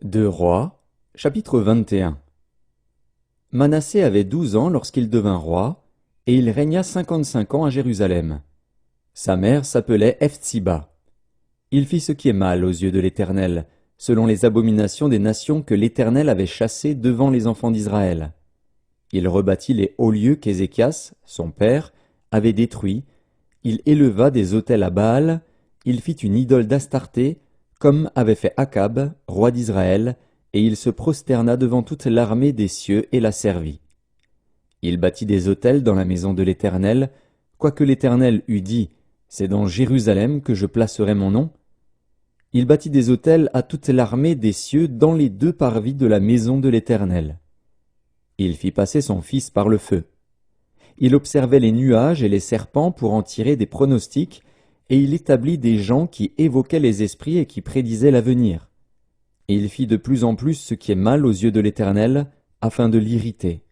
Deux Rois, chapitre 21. Manassé avait 12 ans lorsqu'il devint roi, et il régna 55 ans à Jérusalem. Sa mère s'appelait Hephzibah. Il fit ce qui est mal aux yeux de l'Éternel, selon les abominations des nations que l'Éternel avait chassées devant les enfants d'Israël. Il rebâtit les hauts lieux qu'Ézéchias, son père, avait détruits. Il éleva des autels à Baal. Il fit une idole d'Astarté, comme avait fait Akab, roi d'Israël, et il se prosterna devant toute l'armée des cieux et la servit. Il bâtit des autels dans la maison de l'Éternel, quoique l'Éternel eût dit « C'est dans Jérusalem que je placerai mon nom ». Il bâtit des autels à toute l'armée des cieux dans les deux parvis de la maison de l'Éternel. Il fit passer son fils par le feu. Il observait les nuages et les serpents pour en tirer des pronostics, et il établit des gens qui évoquaient les esprits et qui prédisaient l'avenir. Il fit de plus en plus ce qui est mal aux yeux de l'Éternel, afin de l'irriter.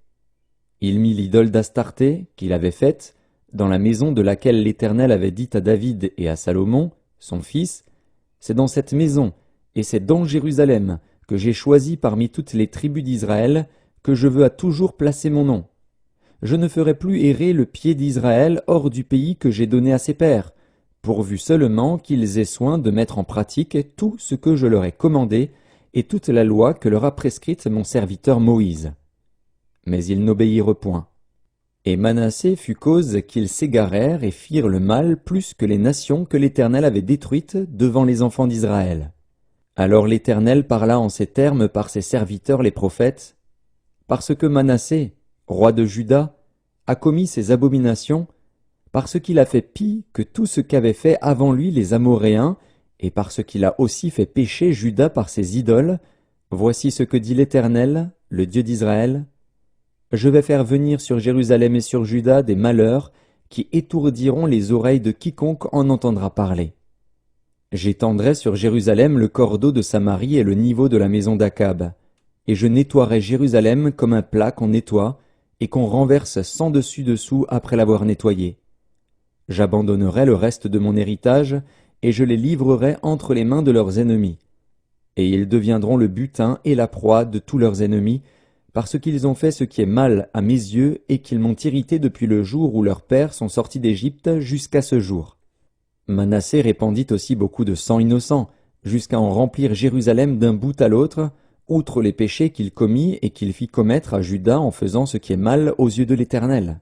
Il mit l'idole d'Astarté, qu'il avait faite, dans la maison de laquelle l'Éternel avait dit à David et à Salomon, son fils, « C'est dans cette maison, et c'est dans Jérusalem, que j'ai choisi parmi toutes les tribus d'Israël, que je veux à toujours placer mon nom. Je ne ferai plus errer le pied d'Israël hors du pays que j'ai donné à ses pères, pourvu seulement qu'ils aient soin de mettre en pratique tout ce que je leur ai commandé et toute la loi que leur a prescrite mon serviteur Moïse. » Mais ils n'obéirent point. Et Manassé fut cause qu'ils s'égarèrent et firent le mal plus que les nations que l'Éternel avait détruites devant les enfants d'Israël. Alors l'Éternel parla en ces termes par ses serviteurs les prophètes, « Parce que Manassé, roi de Juda, a commis ces abominations, parce qu'il a fait pis que tout ce qu'avaient fait avant lui les Amoréens, et parce qu'il a aussi fait pécher Juda par ses idoles, voici ce que dit l'Éternel, le Dieu d'Israël. Je vais faire venir sur Jérusalem et sur Juda des malheurs qui étourdiront les oreilles de quiconque en entendra parler. J'étendrai sur Jérusalem le cordeau de Samarie et le niveau de la maison d'Akab, et je nettoierai Jérusalem comme un plat qu'on nettoie, et qu'on renverse sans dessus-dessous après l'avoir nettoyé. J'abandonnerai le reste de mon héritage, et je les livrerai entre les mains de leurs ennemis. Et ils deviendront le butin et la proie de tous leurs ennemis, parce qu'ils ont fait ce qui est mal à mes yeux et qu'ils m'ont irrité depuis le jour où leurs pères sont sortis d'Égypte jusqu'à ce jour. Manassé répandit aussi beaucoup de sang innocent, jusqu'à en remplir Jérusalem d'un bout à l'autre, outre les péchés qu'il commit et qu'il fit commettre à Juda en faisant ce qui est mal aux yeux de l'Éternel.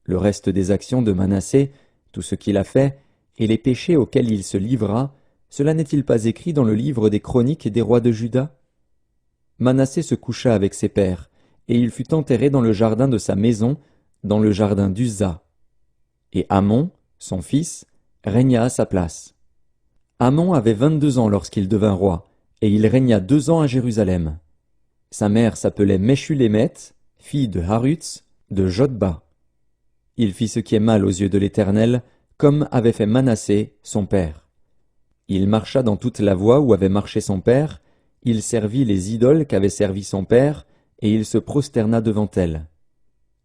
Le reste des actions de Manassé, tout ce qu'il a fait, et les péchés auxquels il se livra, cela n'est-il pas écrit dans le livre des chroniques des rois de Juda? Manassé se coucha avec ses pères, et il fut enterré dans le jardin de sa maison, dans le jardin d'Uza. Et Amon, son fils, régna à sa place. Amon avait 22 ans lorsqu'il devint roi, et il régna 2 ans à Jérusalem. Sa mère s'appelait Meshulémeth, fille de Harutz, de Jotba. Il fit ce qui est mal aux yeux de l'Éternel, comme avait fait Manassé, son père. Il marcha dans toute la voie où avait marché son père, il servit les idoles qu'avait servi son père, et il se prosterna devant elles.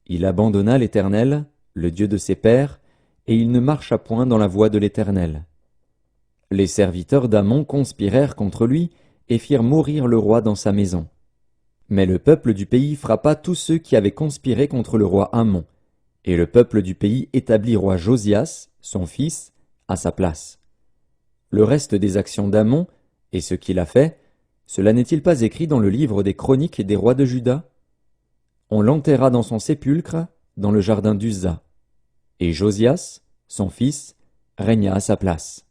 Il abandonna l'Éternel, le Dieu de ses pères, et il ne marcha point dans la voie de l'Éternel. Les serviteurs d'Amon conspirèrent contre lui, et firent mourir le roi dans sa maison. Mais le peuple du pays frappa tous ceux qui avaient conspiré contre le roi Amon, et le peuple du pays établit roi Josias, son fils, à sa place. Le reste des actions d'Amon, et ce qu'il a fait, cela n'est-il pas écrit dans le livre des chroniques des rois de Juda? On l'enterra dans son sépulcre, dans le jardin d'Uza. Et Josias, son fils, régna à sa place.